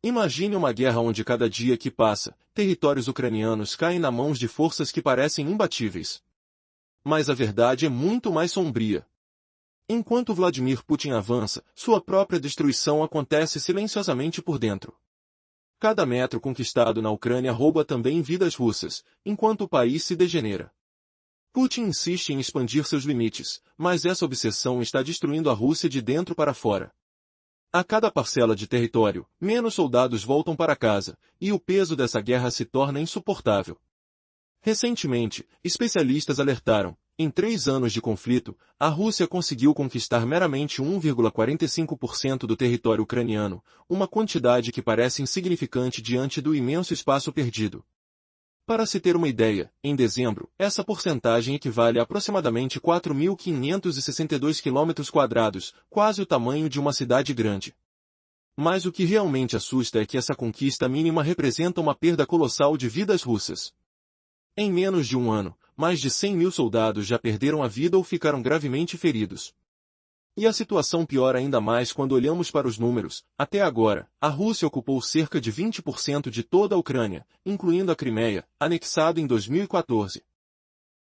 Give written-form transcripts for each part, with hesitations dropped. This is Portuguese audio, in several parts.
Imagine uma guerra onde cada dia que passa, territórios ucranianos caem nas mãos de forças que parecem imbatíveis. Mas a verdade é muito mais sombria. Enquanto Vladimir Putin avança, sua própria destruição acontece silenciosamente por dentro. Cada metro conquistado na Ucrânia rouba também vidas russas, enquanto o país se degenera. Putin insiste em expandir seus limites, mas essa obsessão está destruindo a Rússia de dentro para fora. A cada parcela de território, menos soldados voltam para casa, e o peso dessa guerra se torna insuportável. Recentemente, especialistas alertaram, em 3 anos de conflito, a Rússia conseguiu conquistar meramente 1,45% do território ucraniano, uma quantidade que parece insignificante diante do imenso espaço perdido. Para se ter uma ideia, em dezembro, essa porcentagem equivale a aproximadamente 4.562 km², quase o tamanho de uma cidade grande. Mas o que realmente assusta é que essa conquista mínima representa uma perda colossal de vidas russas. Em menos de um ano, mais de 100 mil soldados já perderam a vida ou ficaram gravemente feridos. E a situação piora ainda mais quando olhamos para os números. Até agora, a Rússia ocupou cerca de 20% de toda a Ucrânia, incluindo a Crimeia, anexado em 2014.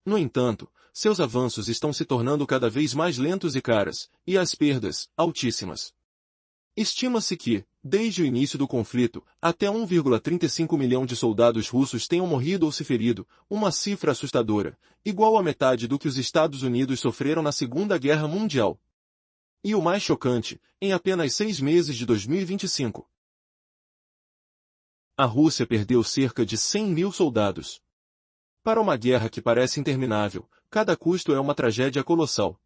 No entanto, seus avanços estão se tornando cada vez mais lentos e caras, e as perdas, altíssimas. Estima-se que, desde o início do conflito, até 1,35 milhão de soldados russos tenham morrido ou se ferido, uma cifra assustadora, igual à metade do que os Estados Unidos sofreram na Segunda Guerra Mundial. E o mais chocante, em apenas 6 meses de 2025, a Rússia perdeu cerca de 100 mil soldados. Para uma guerra que parece interminável, cada custo é uma tragédia colossal.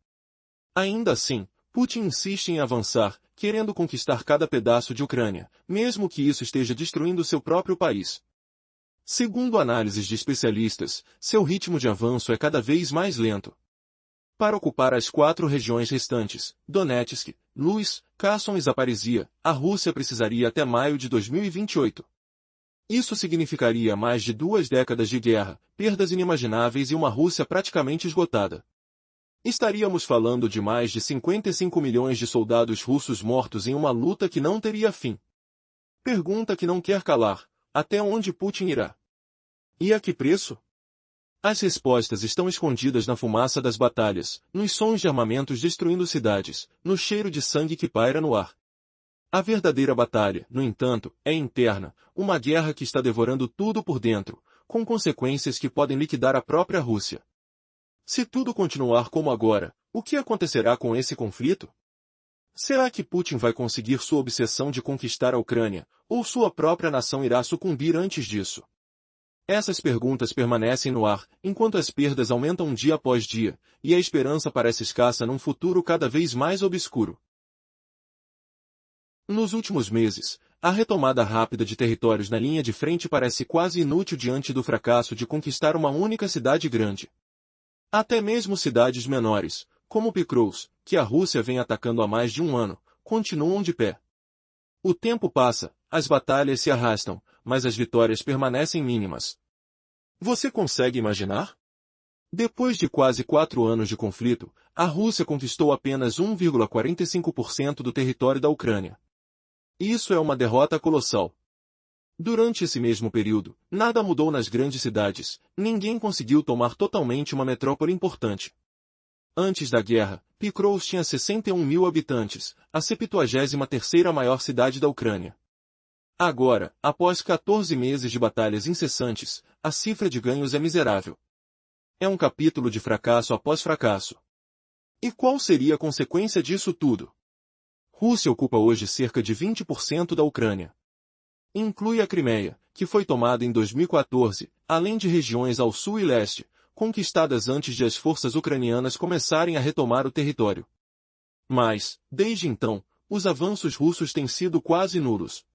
Ainda assim, Putin insiste em avançar, querendo conquistar cada pedaço de Ucrânia, mesmo que isso esteja destruindo seu próprio país. Segundo análises de especialistas, seu ritmo de avanço é cada vez mais lento. Para ocupar as 4 regiões restantes, Donetsk, Luhansk, Kherson e Zaporizhia, a Rússia precisaria até maio de 2028. Isso significaria mais de 2 décadas de guerra, perdas inimagináveis e uma Rússia praticamente esgotada. Estaríamos falando de mais de 55 milhões de soldados russos mortos em uma luta que não teria fim. Pergunta que não quer calar: até onde Putin irá? E a que preço? As respostas estão escondidas na fumaça das batalhas, nos sons de armamentos destruindo cidades, no cheiro de sangue que paira no ar. A verdadeira batalha, no entanto, é interna, uma guerra que está devorando tudo por dentro, com consequências que podem liquidar a própria Rússia. Se tudo continuar como agora, o que acontecerá com esse conflito? Será que Putin vai conseguir sua obsessão de conquistar a Ucrânia, ou sua própria nação irá sucumbir antes disso? Essas perguntas permanecem no ar, enquanto as perdas aumentam dia após dia, e a esperança parece escassa num futuro cada vez mais obscuro. Nos últimos meses, a retomada rápida de territórios na linha de frente parece quase inútil diante do fracasso de conquistar uma única cidade grande. Até mesmo cidades menores, como Покровск, que a Rússia vem atacando há mais de um ano, continuam de pé. O tempo passa, as batalhas se arrastam, mas as vitórias permanecem mínimas. Você consegue imaginar? Depois de quase 4 anos de conflito, a Rússia conquistou apenas 1,45% do território da Ucrânia. Isso é uma derrota colossal. Durante esse mesmo período, nada mudou nas grandes cidades, ninguém conseguiu tomar totalmente uma metrópole importante. Antes da guerra, Покровск tinha 61 mil habitantes, a 73ª maior cidade da Ucrânia. Agora, após 14 meses de batalhas incessantes, a cifra de ganhos é miserável. É um capítulo de fracasso após fracasso. E qual seria a consequência disso tudo? Rússia ocupa hoje cerca de 20% da Ucrânia. Inclui a Crimeia, que foi tomada em 2014, além de regiões ao sul e leste, conquistadas antes de as forças ucranianas começarem a retomar o território. Mas, desde então, os avanços russos têm sido quase nulos.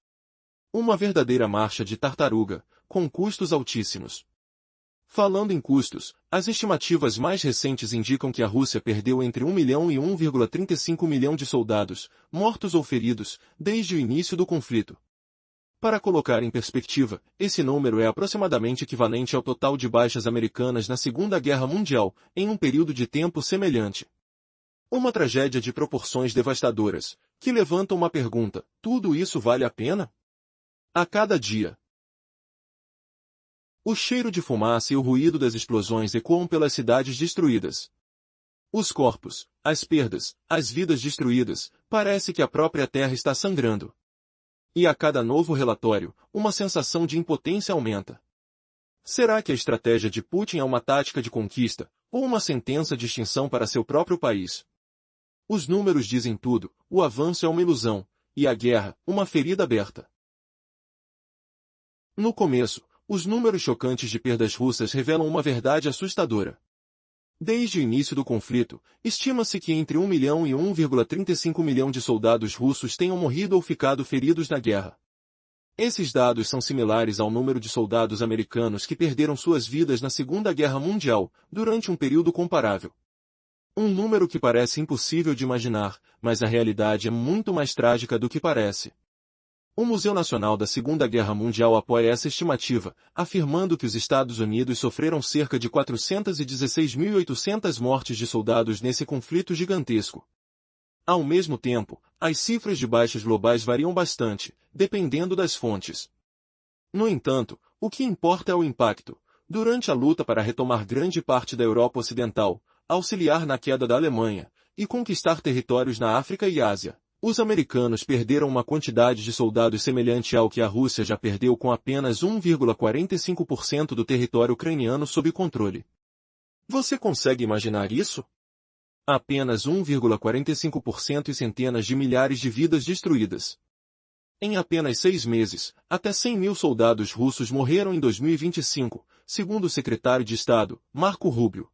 Uma verdadeira marcha de tartaruga, com custos altíssimos. Falando em custos, as estimativas mais recentes indicam que a Rússia perdeu entre 1 milhão e 1,35 milhão de soldados, mortos ou feridos, desde o início do conflito. Para colocar em perspectiva, esse número é aproximadamente equivalente ao total de baixas americanas na Segunda Guerra Mundial, em um período de tempo semelhante. Uma tragédia de proporções devastadoras, que levanta uma pergunta: tudo isso vale a pena? A cada dia. O cheiro de fumaça e o ruído das explosões ecoam pelas cidades destruídas. Os corpos, as perdas, as vidas destruídas, parece que a própria terra está sangrando. E a cada novo relatório, uma sensação de impotência aumenta. Será que a estratégia de Putin é uma tática de conquista, ou uma sentença de extinção para seu próprio país? Os números dizem tudo, o avanço é uma ilusão, e a guerra, uma ferida aberta. No começo, os números chocantes de perdas russas revelam uma verdade assustadora. Desde o início do conflito, estima-se que entre 1 milhão e 1,35 milhão de soldados russos tenham morrido ou ficado feridos na guerra. Esses dados são similares ao número de soldados americanos que perderam suas vidas na Segunda Guerra Mundial, durante um período comparável. Um número que parece impossível de imaginar, mas a realidade é muito mais trágica do que parece. O Museu Nacional da Segunda Guerra Mundial apoia essa estimativa, afirmando que os Estados Unidos sofreram cerca de 416.800 mortes de soldados nesse conflito gigantesco. Ao mesmo tempo, as cifras de baixas globais variam bastante, dependendo das fontes. No entanto, o que importa é o impacto. Durante a luta para retomar grande parte da Europa Ocidental, auxiliar na queda da Alemanha, e conquistar territórios na África e Ásia, os americanos perderam uma quantidade de soldados semelhante ao que a Rússia já perdeu com apenas 1,45% do território ucraniano sob controle. Você consegue imaginar isso? Apenas 1,45% e centenas de milhares de vidas destruídas. Em apenas 6 meses, até 100 mil soldados russos morreram em 2025, segundo o secretário de Estado, Marco Rubio.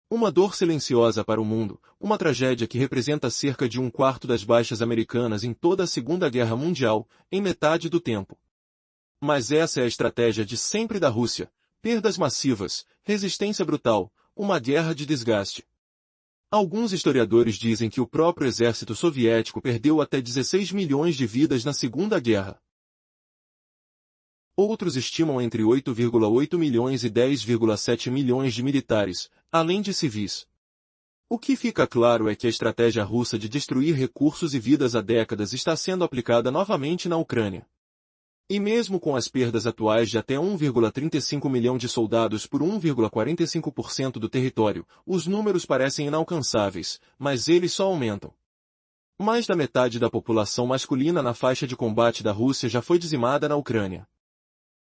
Uma dor silenciosa para o mundo, uma tragédia que representa cerca de 1/4 das baixas americanas em toda a Segunda Guerra Mundial, em metade do tempo. Mas essa é a estratégia de sempre da Rússia: perdas massivas, resistência brutal, uma guerra de desgaste. Alguns historiadores dizem que o próprio exército soviético perdeu até 16 milhões de vidas na Segunda Guerra. Outros estimam entre 8,8 milhões e 10,7 milhões de militares, além de civis. O que fica claro é que a estratégia russa de destruir recursos e vidas há décadas está sendo aplicada novamente na Ucrânia. E mesmo com as perdas atuais de até 1,35 milhão de soldados por 1,45% do território, os números parecem inalcançáveis, mas eles só aumentam. Mais da metade da população masculina na faixa de combate da Rússia já foi dizimada na Ucrânia.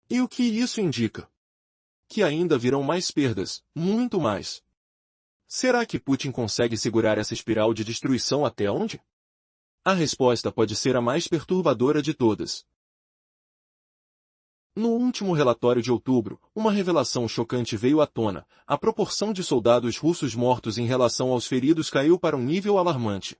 E o que isso indica? Que ainda virão mais perdas, muito mais. Será que Putin consegue segurar essa espiral de destruição até onde? A resposta pode ser a mais perturbadora de todas. No último relatório de outubro, uma revelação chocante veio à tona: a proporção de soldados russos mortos em relação aos feridos caiu para um nível alarmante.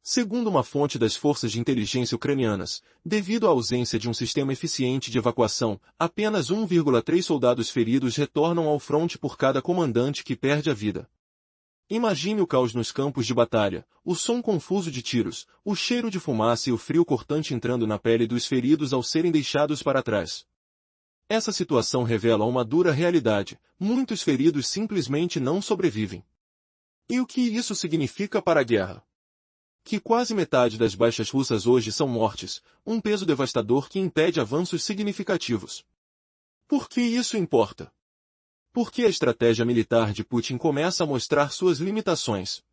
Segundo uma fonte das forças de inteligência ucranianas, devido à ausência de um sistema eficiente de evacuação, apenas 1,3 soldados feridos retornam ao fronte por cada comandante que perde a vida. Imagine o caos nos campos de batalha, o som confuso de tiros, o cheiro de fumaça e o frio cortante entrando na pele dos feridos ao serem deixados para trás. Essa situação revela uma dura realidade: muitos feridos simplesmente não sobrevivem. E o que isso significa para a guerra? Que quase metade das baixas russas hoje são mortes, um peso devastador que impede avanços significativos. Por que isso importa? Porque a estratégia militar de Putin começa a mostrar suas limitações.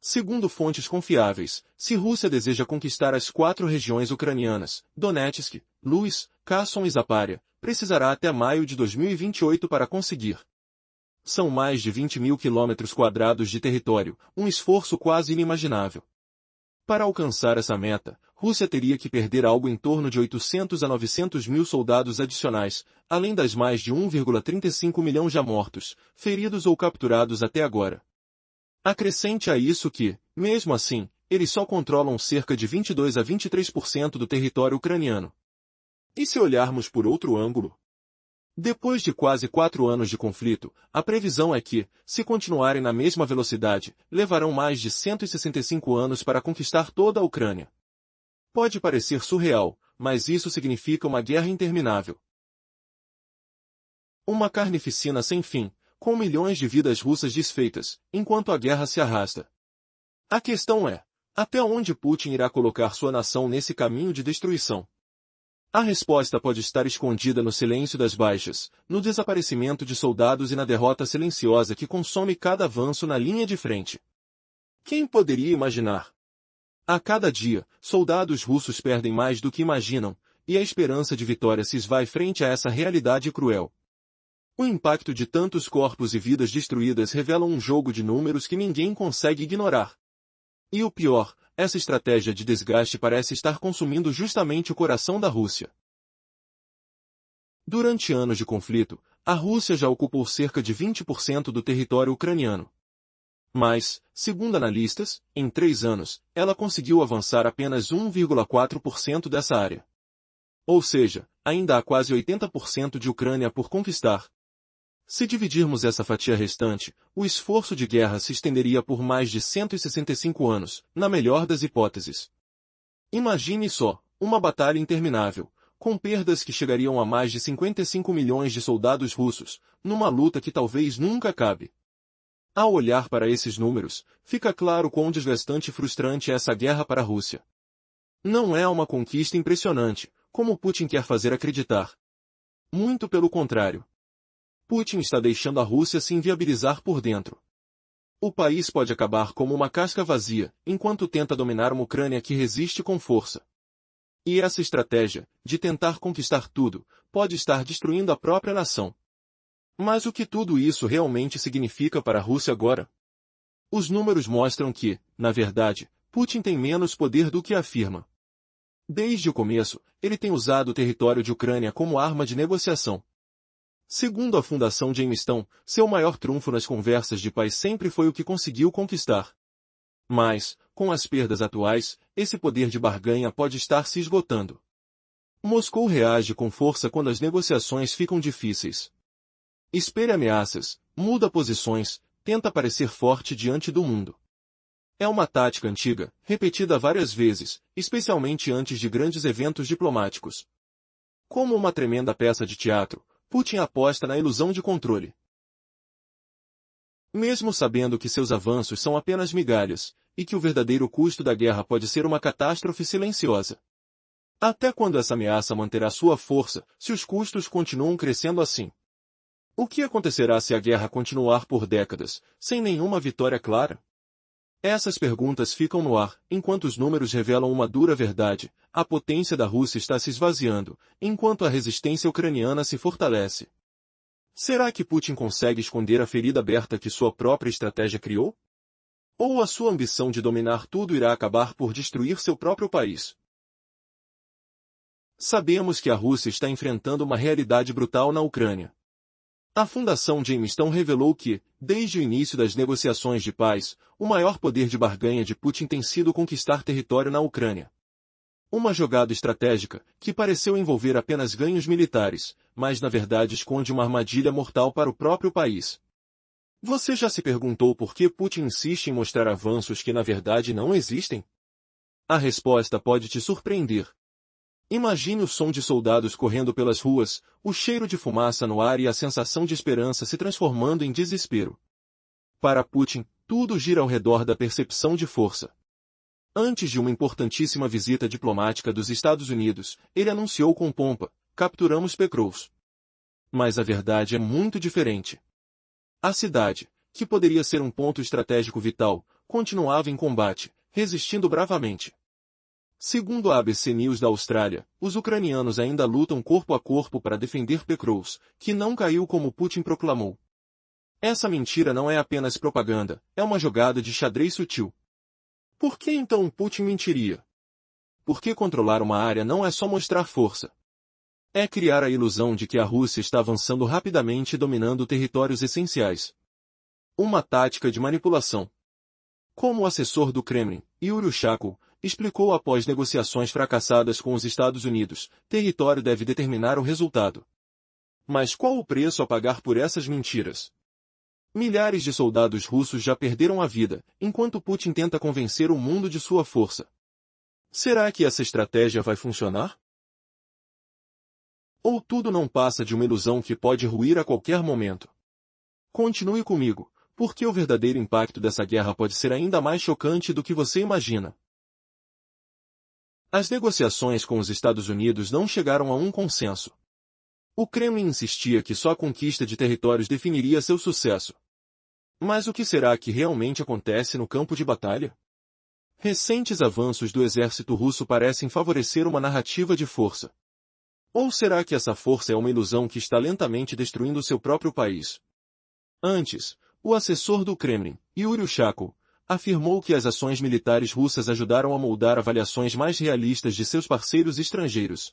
Segundo fontes confiáveis, se Rússia deseja conquistar as 4 regiões ucranianas, Donetsk, Luhansk, Kherson e Zaporizhzhia, precisará até maio de 2028 para conseguir. São mais de 20 mil quilômetros quadrados de território, um esforço quase inimaginável. Para alcançar essa meta, Rússia teria que perder algo em torno de 800 a 900 mil soldados adicionais, além das mais de 1,35 milhão já mortos, feridos ou capturados até agora. Acrescente a isso que, mesmo assim, eles só controlam cerca de 22 a 23% do território ucraniano. E se olharmos por outro ângulo? Depois de quase 4 anos de conflito, a previsão é que, se continuarem na mesma velocidade, levarão mais de 165 anos para conquistar toda a Ucrânia. Pode parecer surreal, mas isso significa uma guerra interminável. Uma carnificina sem fim, com milhões de vidas russas desfeitas, enquanto a guerra se arrasta. A questão é: até onde Putin irá colocar sua nação nesse caminho de destruição? A resposta pode estar escondida no silêncio das baixas, no desaparecimento de soldados e na derrota silenciosa que consome cada avanço na linha de frente. Quem poderia imaginar? A cada dia, soldados russos perdem mais do que imaginam, e a esperança de vitória se esvai frente a essa realidade cruel. O impacto de tantos corpos e vidas destruídas revela um jogo de números que ninguém consegue ignorar. E o pior, essa estratégia de desgaste parece estar consumindo justamente o coração da Rússia. Durante anos de conflito, a Rússia já ocupou cerca de 20% do território ucraniano. Mas, segundo analistas, em 3 anos, ela conseguiu avançar apenas 1,4% dessa área. Ou seja, ainda há quase 80% de Ucrânia por conquistar. Se dividirmos essa fatia restante, o esforço de guerra se estenderia por mais de 165 anos, na melhor das hipóteses. Imagine só, uma batalha interminável, com perdas que chegariam a mais de 55 milhões de soldados russos, numa luta que talvez nunca acabe. Ao olhar para esses números, fica claro quão desgastante e frustrante é essa guerra para a Rússia. Não é uma conquista impressionante, como Putin quer fazer acreditar. Muito pelo contrário. Putin está deixando a Rússia se inviabilizar por dentro. O país pode acabar como uma casca vazia, enquanto tenta dominar uma Ucrânia que resiste com força. E essa estratégia, de tentar conquistar tudo, pode estar destruindo a própria nação. Mas o que tudo isso realmente significa para a Rússia agora? Os números mostram que, na verdade, Putin tem menos poder do que afirma. Desde o começo, ele tem usado o território de Ucrânia como arma de negociação. Segundo a Fundação Jamestown, seu maior trunfo nas conversas de paz sempre foi o que conseguiu conquistar. Mas, com as perdas atuais, esse poder de barganha pode estar se esgotando. Moscou reage com força quando as negociações ficam difíceis. Espelha ameaças, muda posições, tenta parecer forte diante do mundo. É uma tática antiga, repetida várias vezes, especialmente antes de grandes eventos diplomáticos. Como uma tremenda peça de teatro, Putin aposta na ilusão de controle. Mesmo sabendo que seus avanços são apenas migalhas, e que o verdadeiro custo da guerra pode ser uma catástrofe silenciosa. Até quando essa ameaça manterá sua força, se os custos continuam crescendo assim? O que acontecerá se a guerra continuar por décadas, sem nenhuma vitória clara? Essas perguntas ficam no ar, enquanto os números revelam uma dura verdade: a potência da Rússia está se esvaziando, enquanto a resistência ucraniana se fortalece. Será que Putin consegue esconder a ferida aberta que sua própria estratégia criou? Ou a sua ambição de dominar tudo irá acabar por destruir seu próprio país? Sabemos que a Rússia está enfrentando uma realidade brutal na Ucrânia. A Fundação Jamestown revelou que, desde o início das negociações de paz, o maior poder de barganha de Putin tem sido conquistar território na Ucrânia. Uma jogada estratégica, que pareceu envolver apenas ganhos militares, mas na verdade esconde uma armadilha mortal para o próprio país. Você já se perguntou por que Putin insiste em mostrar avanços que na verdade não existem? A resposta pode te surpreender. Imagine o som de soldados correndo pelas ruas, o cheiro de fumaça no ar e a sensação de esperança se transformando em desespero. Para Putin, tudo gira ao redor da percepção de força. Antes de uma importantíssima visita diplomática dos Estados Unidos, ele anunciou com pompa: capturamos Pokrovsk. Mas a verdade é muito diferente. A cidade, que poderia ser um ponto estratégico vital, continuava em combate, resistindo bravamente. Segundo a ABC News da Austrália, os ucranianos ainda lutam corpo a corpo para defender Pokrovsk, que não caiu como Putin proclamou. Essa mentira não é apenas propaganda, é uma jogada de xadrez sutil. Por que então Putin mentiria? Porque controlar uma área não é só mostrar força. É criar a ilusão de que a Rússia está avançando rapidamente e dominando territórios essenciais. Uma tática de manipulação. Como o assessor do Kremlin, Yuri Ushakov, explicou após negociações fracassadas com os Estados Unidos, território deve determinar o resultado. Mas qual o preço a pagar por essas mentiras? Milhares de soldados russos já perderam a vida, enquanto Putin tenta convencer o mundo de sua força. Será que essa estratégia vai funcionar? Ou tudo não passa de uma ilusão que pode ruir a qualquer momento? Continue comigo, porque o verdadeiro impacto dessa guerra pode ser ainda mais chocante do que você imagina. As negociações com os Estados Unidos não chegaram a um consenso. O Kremlin insistia que só a conquista de territórios definiria seu sucesso. Mas o que será que realmente acontece no campo de batalha? Recentes avanços do exército russo parecem favorecer uma narrativa de força. Ou será que essa força é uma ilusão que está lentamente destruindo seu próprio país? Antes, o assessor do Kremlin, Yuri Ushakov, afirmou que as ações militares russas ajudaram a moldar avaliações mais realistas de seus parceiros estrangeiros.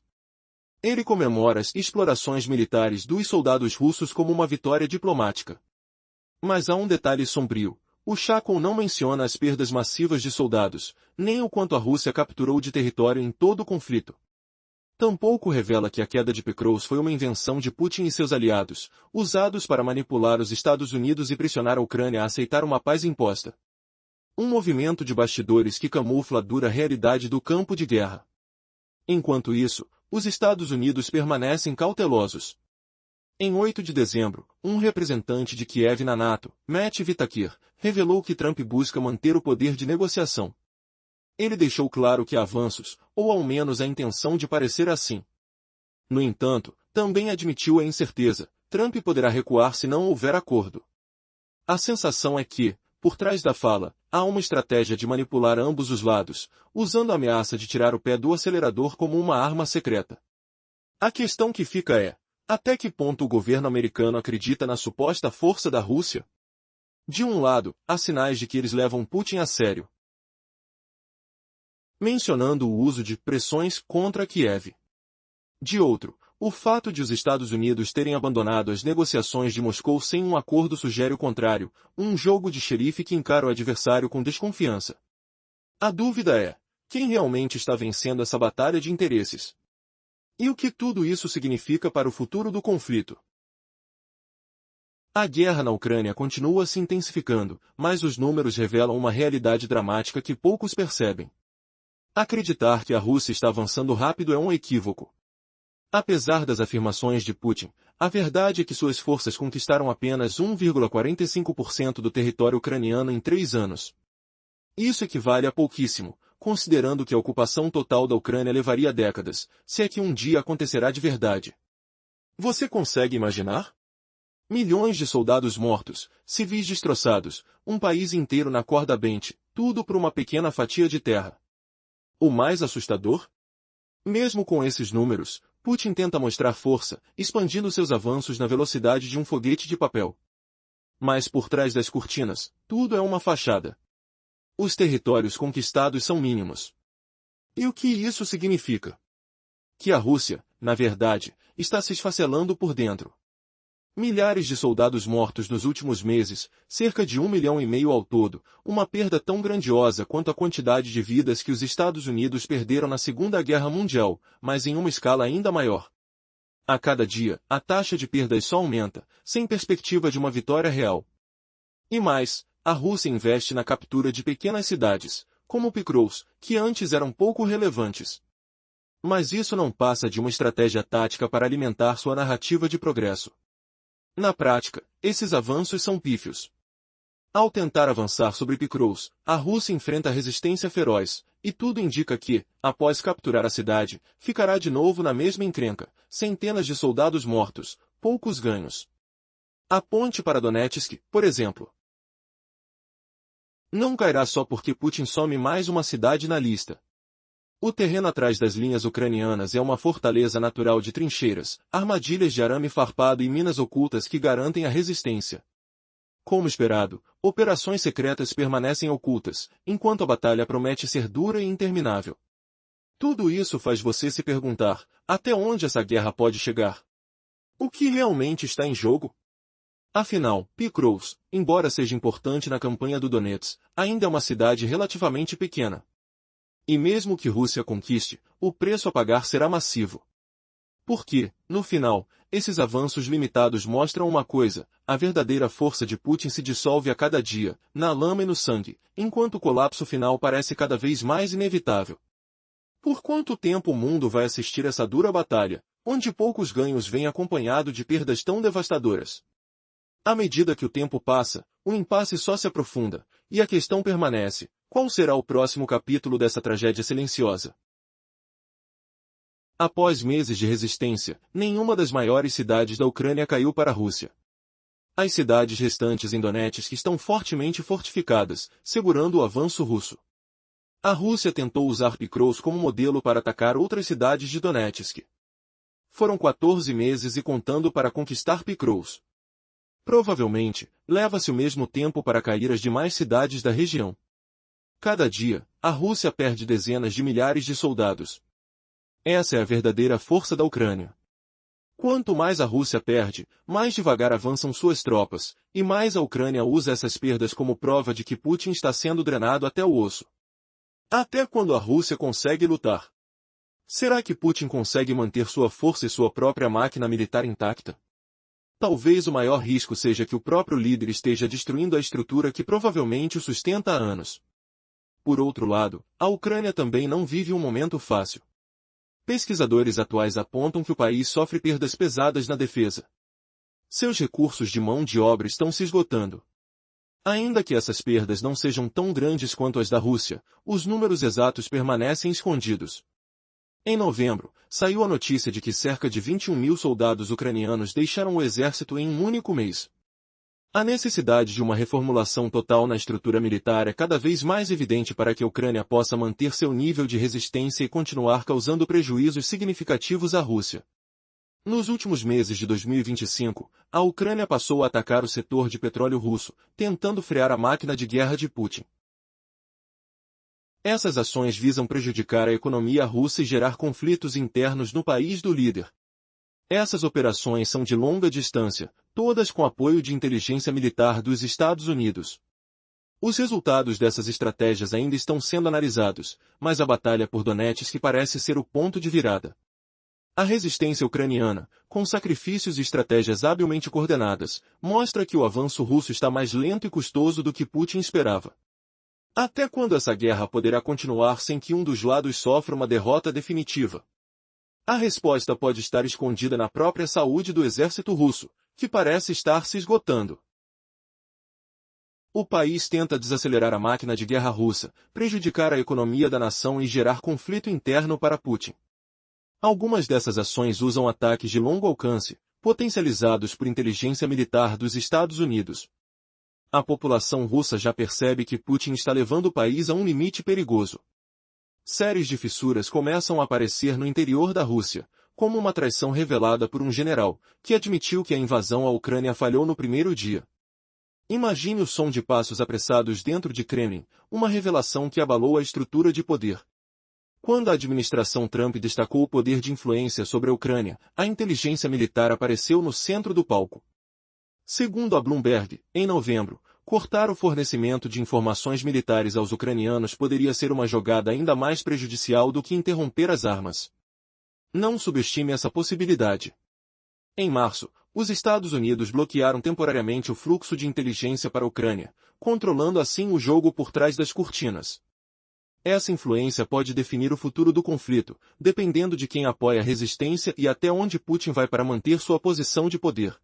Ele comemora as explorações militares dos soldados russos como uma vitória diplomática. Mas há um detalhe sombrio. Ushakov não menciona as perdas massivas de soldados, nem o quanto a Rússia capturou de território em todo o conflito. Tampouco revela que a queda de Pokrovsk foi uma invenção de Putin e seus aliados, usados para manipular os Estados Unidos e pressionar a Ucrânia a aceitar uma paz imposta. Um movimento de bastidores que camufla a dura realidade do campo de guerra. Enquanto isso, os Estados Unidos permanecem cautelosos. Em 8 de dezembro, um representante de Kiev na NATO, Matt Vitakir, revelou que Trump busca manter o poder de negociação. Ele deixou claro que há avanços, ou ao menos a intenção de parecer assim. No entanto, também admitiu a incerteza: Trump poderá recuar se não houver acordo. A sensação é que, por trás da fala, há uma estratégia de manipular ambos os lados, usando a ameaça de tirar o pé do acelerador como uma arma secreta. A questão que fica é: até que ponto o governo americano acredita na suposta força da Rússia? De um lado, há sinais de que eles levam Putin a sério, mencionando o uso de pressões contra Kiev. De outro, o fato de os Estados Unidos terem abandonado as negociações de Moscou sem um acordo sugere o contrário, um jogo de xerife que encara o adversário com desconfiança. A dúvida é: quem realmente está vencendo essa batalha de interesses? E o que tudo isso significa para o futuro do conflito? A guerra na Ucrânia continua se intensificando, mas os números revelam uma realidade dramática que poucos percebem. Acreditar que a Rússia está avançando rápido é um equívoco. Apesar das afirmações de Putin, a verdade é que suas forças conquistaram apenas 1,45% do território ucraniano em 3 anos. Isso equivale a pouquíssimo, considerando que a ocupação total da Ucrânia levaria décadas, se é que um dia acontecerá de verdade. Você consegue imaginar? Milhões de soldados mortos, civis destroçados, um país inteiro na corda bente, tudo por uma pequena fatia de terra. O mais assustador? Mesmo com esses números, Putin tenta mostrar força, expandindo seus avanços na velocidade de um foguete de papel. Mas por trás das cortinas, tudo é uma fachada. Os territórios conquistados são mínimos. E o que isso significa? Que a Rússia, na verdade, está se esfacelando por dentro. Milhares de soldados mortos nos últimos meses, cerca de 1,5 milhão ao todo, uma perda tão grandiosa quanto a quantidade de vidas que os Estados Unidos perderam na Segunda Guerra Mundial, mas em uma escala ainda maior. A cada dia, a taxa de perdas só aumenta, sem perspectiva de uma vitória real. E mais, a Rússia investe na captura de pequenas cidades, como Pokrovsk, que antes eram pouco relevantes. Mas isso não passa de uma estratégia tática para alimentar sua narrativa de progresso. Na prática, esses avanços são pífios. Ao tentar avançar sobre Pokrovsk, a Rússia enfrenta resistência feroz, e tudo indica que, após capturar a cidade, ficará de novo na mesma encrenca, centenas de soldados mortos, poucos ganhos. A ponte para Donetsk, por exemplo, não cairá só porque Putin some mais uma cidade na lista. O terreno atrás das linhas ucranianas é uma fortaleza natural de trincheiras, armadilhas de arame farpado e minas ocultas que garantem a resistência. Como esperado, operações secretas permanecem ocultas, enquanto a batalha promete ser dura e interminável. Tudo isso faz você se perguntar: até onde essa guerra pode chegar? O que realmente está em jogo? Afinal, Pokrovsk, embora seja importante na campanha do Donetsk, ainda é uma cidade relativamente pequena. E mesmo que Rússia conquiste, o preço a pagar será massivo. Porque, no final, esses avanços limitados mostram uma coisa: a verdadeira força de Putin se dissolve a cada dia, na lama e no sangue, enquanto o colapso final parece cada vez mais inevitável. Por quanto tempo o mundo vai assistir essa dura batalha, onde poucos ganhos vêm acompanhado de perdas tão devastadoras? À medida que o tempo passa, o impasse só se aprofunda, e a questão permanece: qual será o próximo capítulo dessa tragédia silenciosa? Após meses de resistência, nenhuma das maiores cidades da Ucrânia caiu para a Rússia. As cidades restantes em Donetsk estão fortemente fortificadas, segurando o avanço russo. A Rússia tentou usar Pokrovsk como modelo para atacar outras cidades de Donetsk. Foram 14 meses e contando para conquistar Pokrovsk. Provavelmente, leva-se o mesmo tempo para cair as demais cidades da região. Cada dia, a Rússia perde dezenas de milhares de soldados. Essa é a verdadeira força da Ucrânia. Quanto mais a Rússia perde, mais devagar avançam suas tropas, e mais a Ucrânia usa essas perdas como prova de que Putin está sendo drenado até o osso. Até quando a Rússia consegue lutar? Será que Putin consegue manter sua força e sua própria máquina militar intacta? Talvez o maior risco seja que o próprio líder esteja destruindo a estrutura que provavelmente o sustenta há anos. Por outro lado, a Ucrânia também não vive um momento fácil. Pesquisadores atuais apontam que o país sofre perdas pesadas na defesa. Seus recursos de mão de obra estão se esgotando. Ainda que essas perdas não sejam tão grandes quanto as da Rússia, os números exatos permanecem escondidos. Em novembro, saiu a notícia de que cerca de 21 mil soldados ucranianos deixaram o exército em um único mês. A necessidade de uma reformulação total na estrutura militar é cada vez mais evidente para que a Ucrânia possa manter seu nível de resistência e continuar causando prejuízos significativos à Rússia. Nos últimos meses de 2025, a Ucrânia passou a atacar o setor de petróleo russo, tentando frear a máquina de guerra de Putin. Essas ações visam prejudicar a economia russa e gerar conflitos internos no país do líder. Essas operações são de longa distância, todas com apoio de inteligência militar dos Estados Unidos. Os resultados dessas estratégias ainda estão sendo analisados, mas a batalha por Donetsk parece ser o ponto de virada. A resistência ucraniana, com sacrifícios e estratégias habilmente coordenadas, mostra que o avanço russo está mais lento e custoso do que Putin esperava. Até quando essa guerra poderá continuar sem que um dos lados sofra uma derrota definitiva? A resposta pode estar escondida na própria saúde do exército russo, que parece estar se esgotando. O país tenta desacelerar a máquina de guerra russa, prejudicar a economia da nação e gerar conflito interno para Putin. Algumas dessas ações usam ataques de longo alcance, potencializados por inteligência militar dos Estados Unidos. A população russa já percebe que Putin está levando o país a um limite perigoso. Séries de fissuras começam a aparecer no interior da Rússia, como uma traição revelada por um general, que admitiu que a invasão à Ucrânia falhou no primeiro dia. Imagine o som de passos apressados dentro de Kremlin, uma revelação que abalou a estrutura de poder. Quando a administração Trump destacou o poder de influência sobre a Ucrânia, a inteligência militar apareceu no centro do palco. Segundo a Bloomberg, em novembro, cortar o fornecimento de informações militares aos ucranianos poderia ser uma jogada ainda mais prejudicial do que interromper as armas. Não subestime essa possibilidade. Em março, os Estados Unidos bloquearam temporariamente o fluxo de inteligência para a Ucrânia, controlando assim o jogo por trás das cortinas. Essa influência pode definir o futuro do conflito, dependendo de quem apoia a resistência e até onde Putin vai para manter sua posição de poder.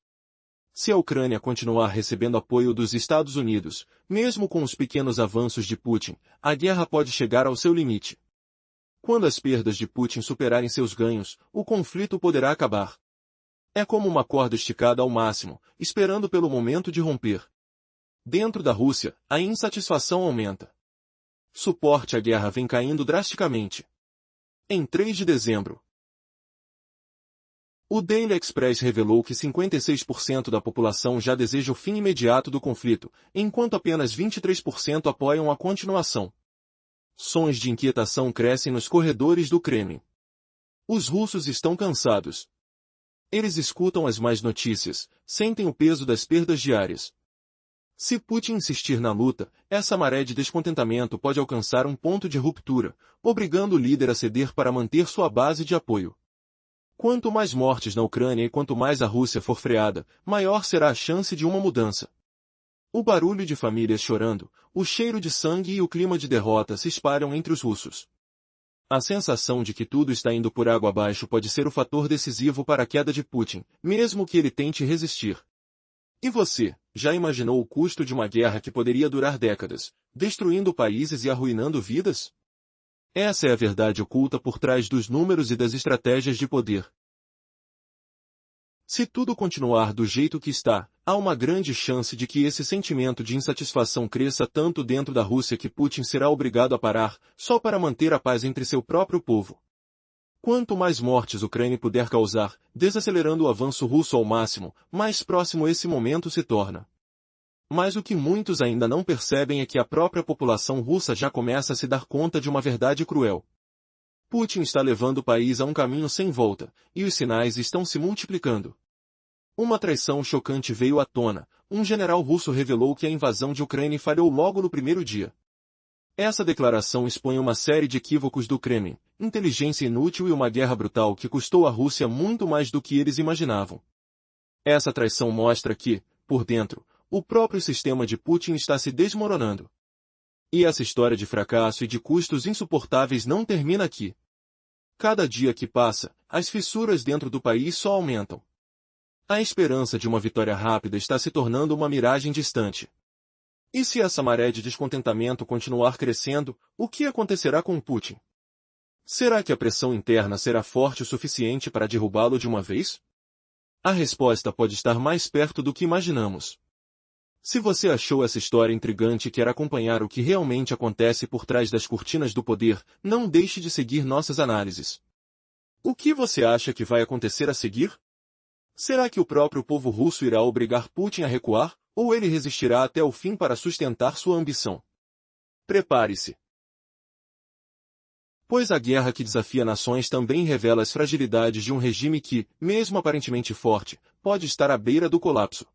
Se a Ucrânia continuar recebendo apoio dos Estados Unidos, mesmo com os pequenos avanços de Putin, a guerra pode chegar ao seu limite. Quando as perdas de Putin superarem seus ganhos, o conflito poderá acabar. É como uma corda esticada ao máximo, esperando pelo momento de romper. Dentro da Rússia, a insatisfação aumenta. Suporte à guerra vem caindo drasticamente. Em 3 de dezembro, o Daily Express revelou que 56% da população já deseja o fim imediato do conflito, enquanto apenas 23% apoiam a continuação. Sons de inquietação crescem nos corredores do Kremlin. Os russos estão cansados. Eles escutam as más notícias, sentem o peso das perdas diárias. Se Putin insistir na luta, essa maré de descontentamento pode alcançar um ponto de ruptura, obrigando o líder a ceder para manter sua base de apoio. Quanto mais mortes na Ucrânia e quanto mais a Rússia for freada, maior será a chance de uma mudança. O barulho de famílias chorando, o cheiro de sangue e o clima de derrota se espalham entre os russos. A sensação de que tudo está indo por água abaixo pode ser o fator decisivo para a queda de Putin, mesmo que ele tente resistir. E você, já imaginou o custo de uma guerra que poderia durar décadas, destruindo países e arruinando vidas? Essa é a verdade oculta por trás dos números e das estratégias de poder. Se tudo continuar do jeito que está, há uma grande chance de que esse sentimento de insatisfação cresça tanto dentro da Rússia que Putin será obrigado a parar, só para manter a paz entre seu próprio povo. Quanto mais mortes Ucrânia puder causar, desacelerando o avanço russo ao máximo, mais próximo esse momento se torna. Mas o que muitos ainda não percebem é que a própria população russa já começa a se dar conta de uma verdade cruel. Putin está levando o país a um caminho sem volta, e os sinais estão se multiplicando. Uma traição chocante veio à tona. Um general russo revelou que a invasão de Ucrânia falhou logo no primeiro dia. Essa declaração expõe uma série de equívocos do Kremlin, inteligência inútil e uma guerra brutal que custou à Rússia muito mais do que eles imaginavam. Essa traição mostra que, por dentro, o próprio sistema de Putin está se desmoronando. E essa história de fracasso e de custos insuportáveis não termina aqui. Cada dia que passa, as fissuras dentro do país só aumentam. A esperança de uma vitória rápida está se tornando uma miragem distante. E se essa maré de descontentamento continuar crescendo, o que acontecerá com Putin? Será que a pressão interna será forte o suficiente para derrubá-lo de uma vez? A resposta pode estar mais perto do que imaginamos. Se você achou essa história intrigante e quer acompanhar o que realmente acontece por trás das cortinas do poder, não deixe de seguir nossas análises. O que você acha que vai acontecer a seguir? Será que o próprio povo russo irá obrigar Putin a recuar, ou ele resistirá até o fim para sustentar sua ambição? Prepare-se. Pois a guerra que desafia nações também revela as fragilidades de um regime que, mesmo aparentemente forte, pode estar à beira do colapso.